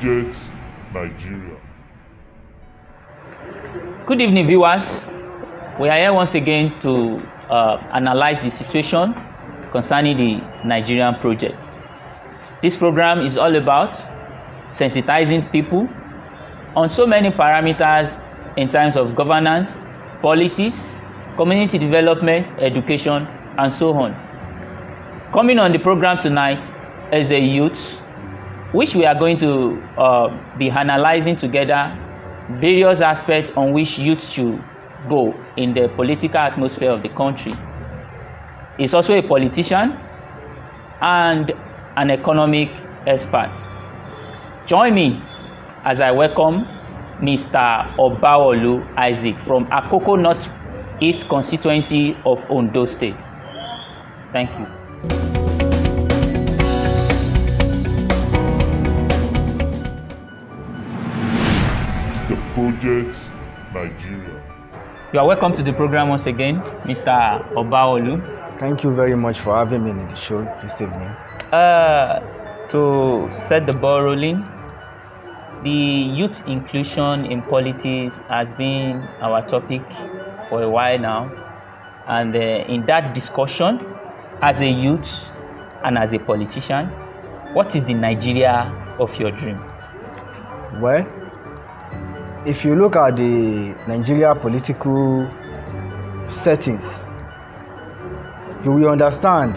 Project Nigeria. Good evening, viewers. We are here once again to analyze the situation concerning the Nigerian project. This program is all about sensitizing people on so many parameters in terms of governance, politics, community development, education, and so on. Coming on the program tonight is a youth, which we are going to be analyzing together various aspects on which youth should go in the political atmosphere of the country. He's also a politician and an economic expert. Join me as I welcome Mr. Obawolu Isaac from Akoko North East constituency of Ondo State. Thank you. The Project Nigeria. You are welcome to the program once again, Mr. Obawolu. Thank you very much for having me in the show this evening. To set the ball rolling, the youth inclusion in politics has been our topic for a while now. And in that discussion, as a youth and as a politician, what is the Nigeria of your dream? Well, if you look at the Nigeria political settings, you will understand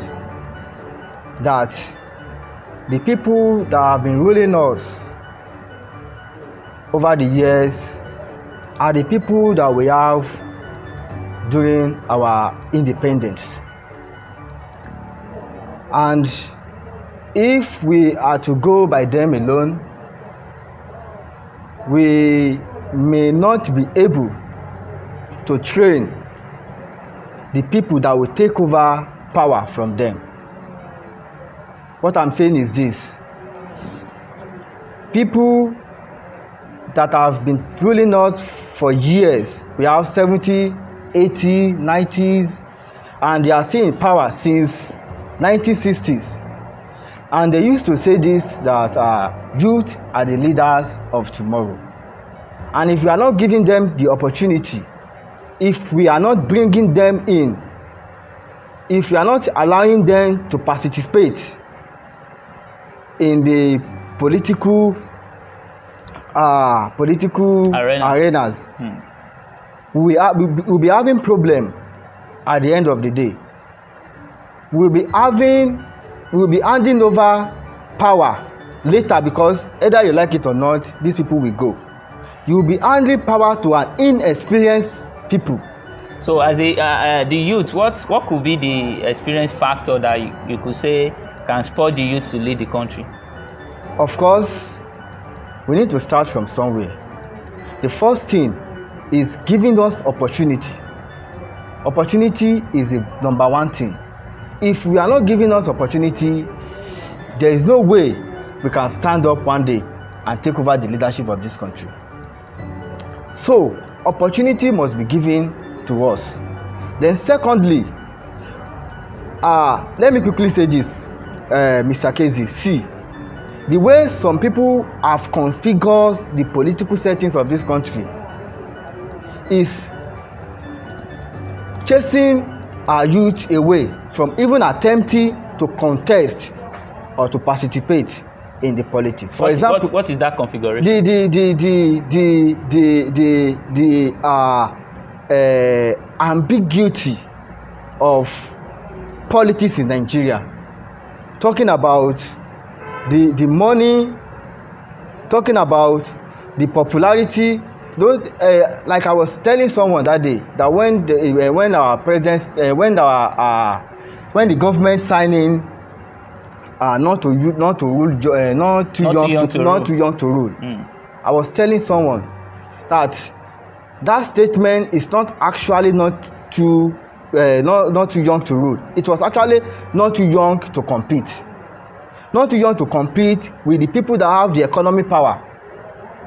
that the people that have been ruling us over the years are the people that we have during our independence. And if we are to go by them alone, we may not be able to train the people that will take over power from them. What I'm saying is this: people that have been ruling us for years, we have 70, 80, 90s, and they are still in power since 1960s. And they used to say this, that youth are the leaders of tomorrow. And if we are not giving them the opportunity, if we are not bringing them in, if we are not allowing them to participate in the political arenas, we'll be having problem at the end of the day. We'll be handing over power later, because either you like it or not, these people will go. You will be handing power to an inexperienced people. So as the youth, what could be the experience factor that you could say can spur the youth to lead the country? Of course, we need to start from somewhere. The first thing is giving us opportunity. Opportunity is the number one thing. If we are not giving us opportunity, there is no way we can stand up one day and take over the leadership of this country. So, opportunity must be given to us. Then secondly, let me quickly say this, Mr. Kazeem. See, the way some people have configured the political settings of this country is chasing our youth away from even attempting to contest or to participate in the politics. For example, what is that configuration? The ambiguity of politics in Nigeria. Talking about the money, talking about the popularity. Like I was telling someone that day, that when the government signing not too young to rule, I was telling someone that statement is not actually not too young to rule. It was actually not too young to compete. Not too young to compete with the people that have the economic power.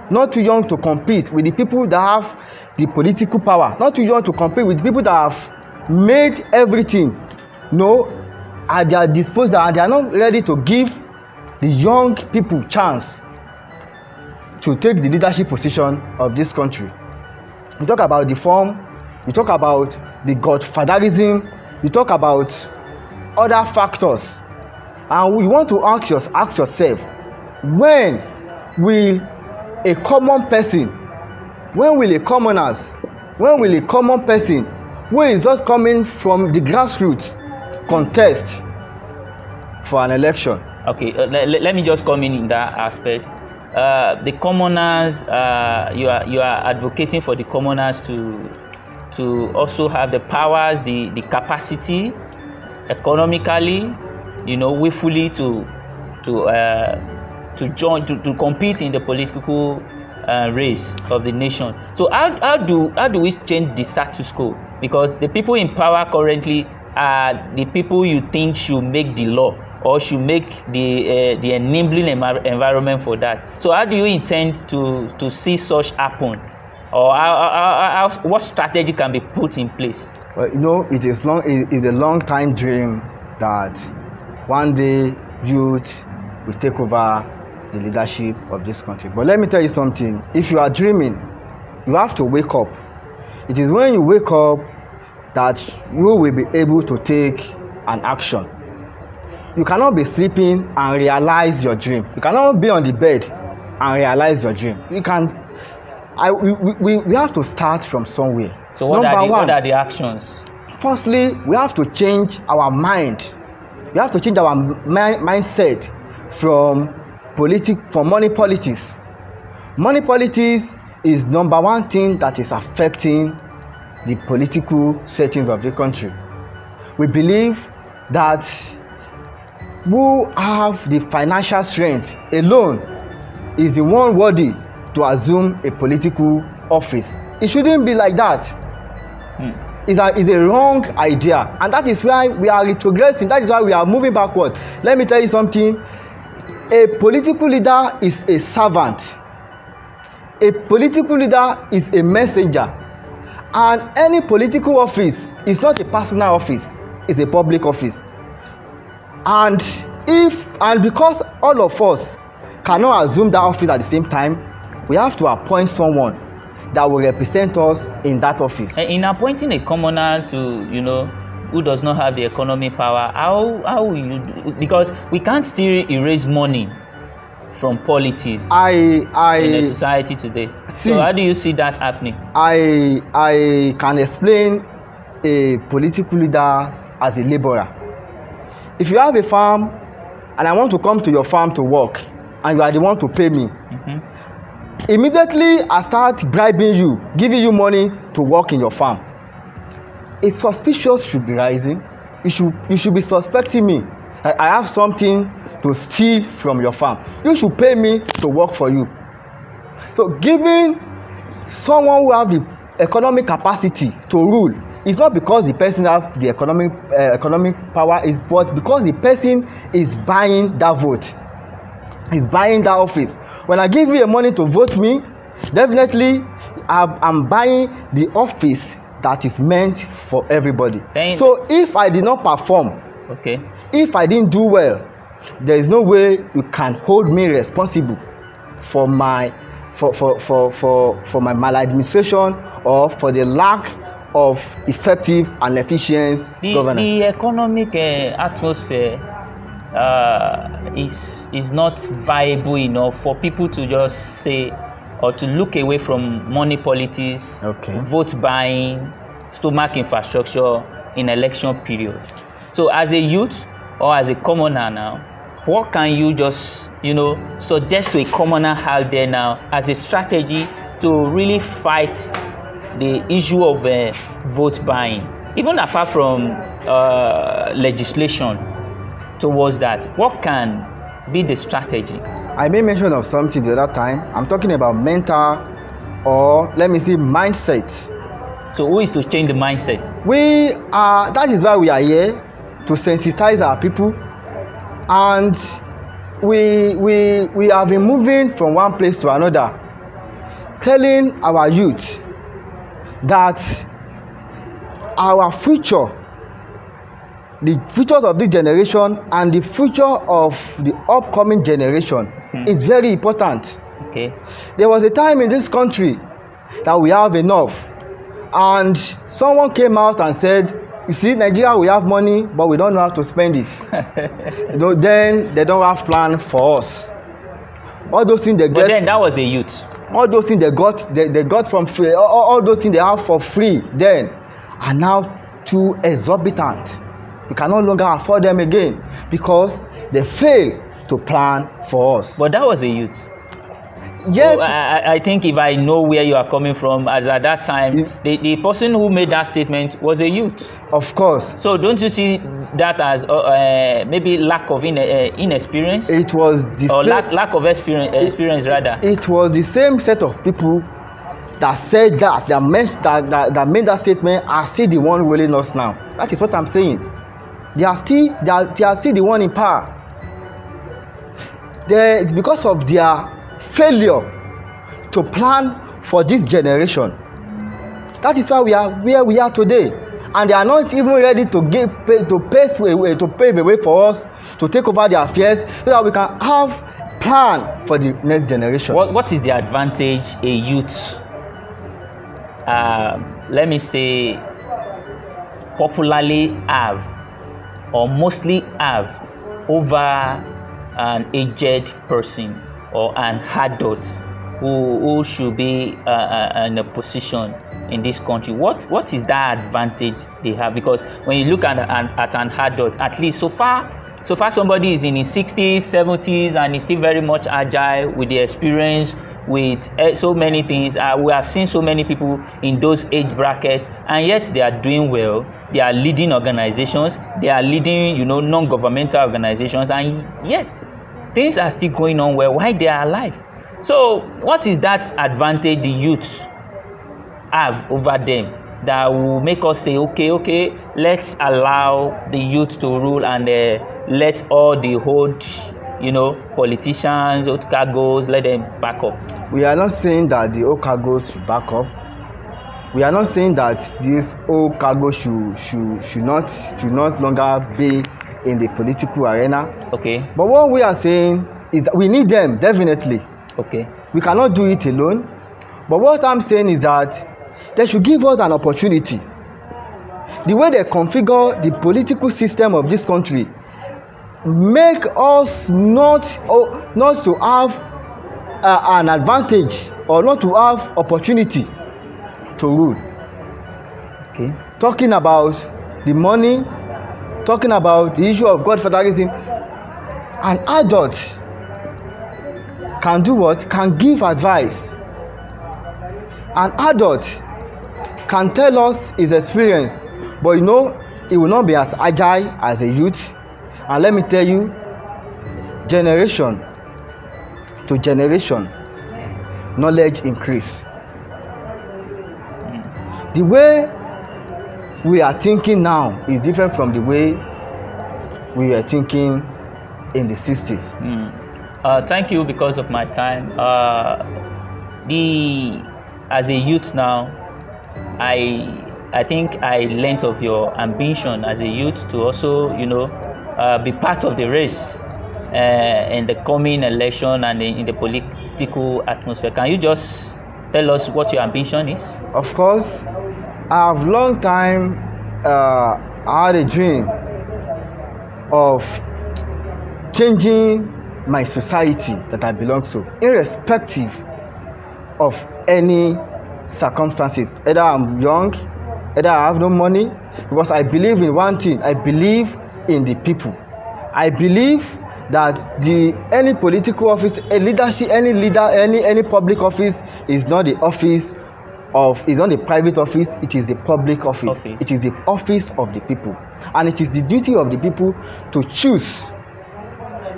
Not too young to compete with the people that have the political power. Not too young to compete with the people that have made everything at their disposal, and they are not ready to give the young people chance to take the leadership position of this country. We talk about the form, we talk about the godfatherism, we talk about other factors, and we want to ask yourself, when will a common person, when will a common person who is just coming from the grassroots contest for an election? Okay, let me just come in that aspect. The commoners, you are advocating for the commoners to also have the powers, the capacity, economically, willfully to join, to compete in the political race of the nation. So how do we change the status quo? Because the people in power currently are the people you think should make the law, or should make the enabling environment for that. So how do you intend to see such happen, or what strategy can be put in place? Well, it is a long time dream that one day youth will take over the leadership of this country. But let me tell you something. If you are dreaming, you have to wake up. It is when you wake up that you will be able to take an action. You cannot be sleeping and realize your dream. You cannot be on the bed and realize your dream. We have to start from somewhere. So what are the actions? Firstly, we have to change our mind. We have to change our mindset from money politics. Money politics is number one thing that is affecting the political settings of the country. We believe that who have the financial strength alone is the one worthy to assume a political office. It shouldn't be like that. It's a wrong idea, and that is why we are retrogressing. That is why we are moving backward. Let me tell you something. A political leader is a servant. A political leader is a messenger, and any political office is not a personal office, it's a public office. And because all of us cannot assume that office at the same time, we have to appoint someone that will represent us in that office. In appointing a commoner to, who does not have the economic power, how will you do? Because we can't still erase money from politics in the society today. So how do you see that happening? I can explain a political leader as a laborer. If you have a farm and I want to come to your farm to work, and you are the one to pay me, immediately I start bribing you, giving you money to work in your farm. A suspicious should be rising. You should be suspecting me that I have something to steal from your farm. You should pay me to work for you. So giving someone who have the economic capacity to rule is not because the person have the economic power, is but because the person is buying that vote, is buying that office. When I give you the money to vote me, definitely I'm buying the office that is meant for everybody. So if I did not perform, if I didn't do well, there is no way you can hold me responsible for my maladministration or for the lack of effective and efficient governance. The economic atmosphere is not viable enough for people to just say or to look away from money politics, vote buying, stomach infrastructure in election period. So as a youth or as a commoner now, what can you just suggest to a commoner out there now as a strategy to really fight the issue of vote buying, even apart from legislation towards that? What can be the strategy? I made mention of something the other time. I'm talking about mental, or let me say mindset. So who is to change the mindset? That is why we are here, to sensitize our people. And we have been moving from one place to another, telling our youth that our future, the futures of this generation and the future of the upcoming generation is very important. Okay. There was a time in this country that we have enough, and someone came out and said, you see, Nigeria, we have money, but we don't know how to spend it. Then they don't have plan for us. All those things they get. But then that was a youth. All those things they got from free. All those things they have for free then are now too exorbitant. We can no longer afford them again because they fail to plan for us. But that was a youth. Yes. So I think if I know where you are coming from, as at that time, the person who made that statement was a youth. Of course. So don't you see that as maybe lack of inexperience? It was the or same, lack of experience rather. It was the same set of people that said that made that statement are still the one ruling us now. That is what I'm saying. They are still the one in power. Because of their failure to plan for this generation. That is why we are where we are today, and they are not even ready to pave a way for us to take over their affairs so that we can have plan for the next generation. What is the advantage a youth, let me say, popularly have or mostly have over an aged person or an adult who should be in a position in this country? What is that advantage they have? Because when you look at an adult, at least so far somebody is in his 60s, 70s and is still very much agile with the experience, with so many things. We have seen so many people in those age brackets, and yet they are doing well. They are leading organizations, they are leading, non-governmental organizations, and yes, things are still going on well while they are alive. So what is that advantage the youth have over them that will make us say, okay, let's allow the youth to rule and let all the old, politicians, old cargos, let them back up? We are not saying that the old cargos should back up. We are not saying that these old cargos should not longer be in the political arena. Okay. But what we are saying is that we need them, definitely. Okay. We cannot do it alone. But what I'm saying is that they should give us an opportunity. The way they configure the political system of this country make us not to have an advantage or not to have opportunity to rule. Okay. Talking about the money, talking about the issue of God federalism, an adult can do what? Can give advice. An adult can tell us his experience, but he will not be as agile as a youth. And let me tell you, generation to generation, knowledge increase. The way we are thinking now is different from the way we were thinking in the 60s. Thank you. Because of my time, as a youth now, I think I learned of your ambition as a youth to also be part of the race in the coming election and in the political atmosphere. Can you just tell us what your ambition is? Of course, I have long time had a dream of changing my society that I belong to, irrespective of any circumstances. Either I'm young, either I have no money, because I believe in one thing. I believe in the people. I believe that any political office, a leadership, any leader, any public office is not the office is not the private office, it is the public office. It is the office of the people, and it is the duty of the people to choose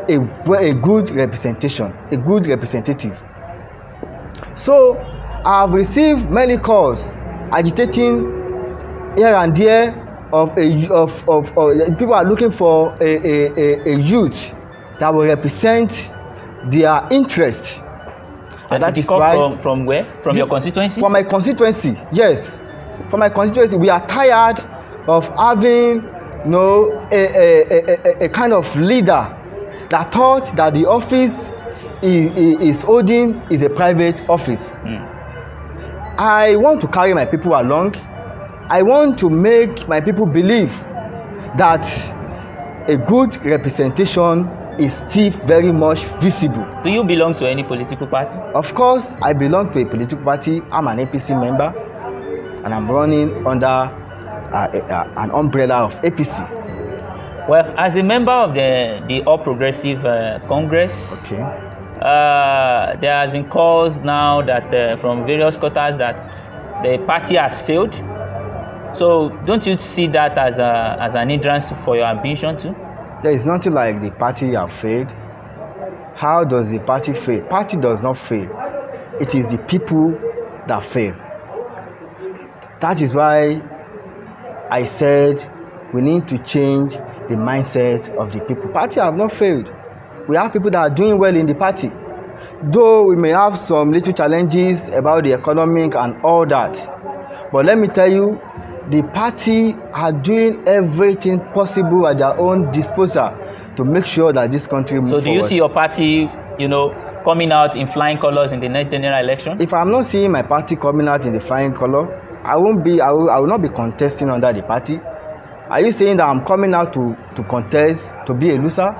a good representation, a good representative. So I have received many calls agitating here and there of people are looking for a youth that will represent their interest. And that is why from where? From your constituency? From my constituency, yes. From my constituency, we are tired of having a kind of leader that thought that the office is holding is a private office. I want to carry my people along. I want to make my people believe that a good representation is still very much visible. Do you belong to any political party? Of course, I belong to a political party. I'm an APC member, and I'm running under an umbrella of APC. Well, as a member of the All Progressive Congress, Okay. There has been calls now that from various quarters that the party has failed. So don't you see that as an hindrance for your ambition too? There is nothing like the party have failed. How does the party fail? Party does not fail. It is the people that fail. That is why I said we need to change the mindset of the people. Party have not failed. We have people that are doing well in the party. Though we may have some little challenges about the economic and all that. But let me tell you, the party are doing everything possible at their own disposal to make sure that this country moves forward. So do you see your party, coming out in flying colors in the next general election? If I'm not seeing my party coming out in the flying color, I will not be contesting under the party. Are you saying that I'm coming out to contest, to be a loser?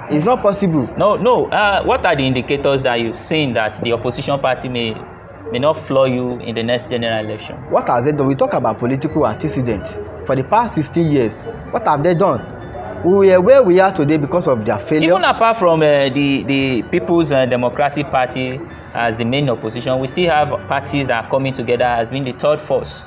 It's not possible. No. What are the indicators that you've seen that the opposition party may not floor you in the next general election? What has it done? We talk about political antecedents. For the past 16 years, what have they done? We are where we are today because of their failure. Even apart from the People's Democratic Party as the main opposition, we still have parties that are coming together as being the third force.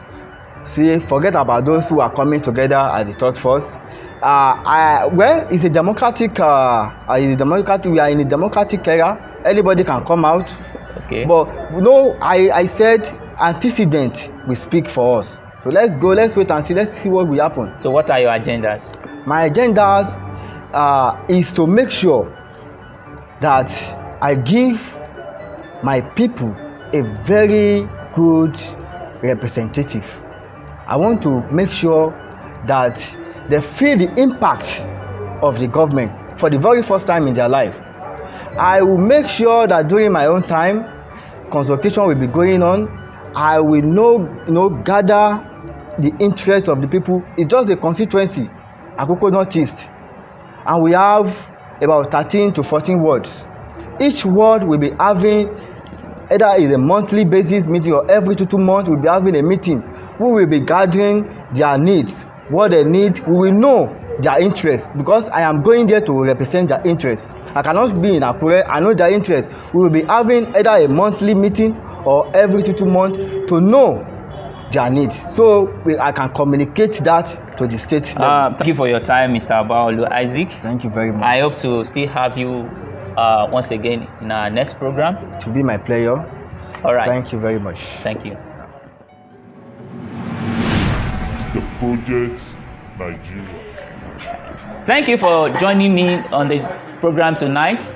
See, forget about those who are coming together as the third force. It's a democratic. We are in a democratic era. Anybody can come out. Okay. But I said antecedent will speak for us. So let's wait and see. Let's see what will happen. So what are your agendas? My agendas is to make sure that I give my people a very good representative. I want to make sure that they feel the impact of the government for the very first time in their life. I will make sure that during my own time, consultation will be going on. I will gather the interests of the people. It's just a constituency, Akoko Northeast, and we have about 13 to 14 wards. Each ward will be having either is a monthly basis meeting or every 2 months we'll be having a meeting. We will be gathering their needs, what they need. We will know their interests because I am going there to represent their interests. I cannot be in Akure. I know their interests. We will be having either a monthly meeting or every 2 months to know their needs. So I can communicate that to the state level. Thank you for your time, Mr. Obawolu Isaac. Thank you very much. I hope to still have you once again in our next program. To be my player. All right. Thank you very much. Thank you. The Project Nigeria. Thank you for joining me on the program tonight.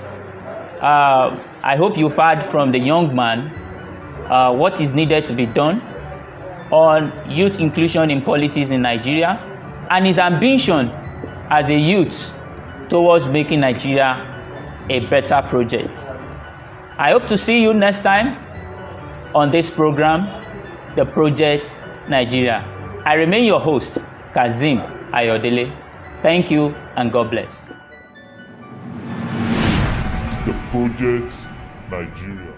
I hope you've heard from the young man what is needed to be done on youth inclusion in politics in Nigeria and his ambition as a youth towards making Nigeria a better project. I hope to see you next time on this program, The Project Nigeria. I remain your host, Kazeem Ayodele. Thank you and God bless. The Project Nigeria.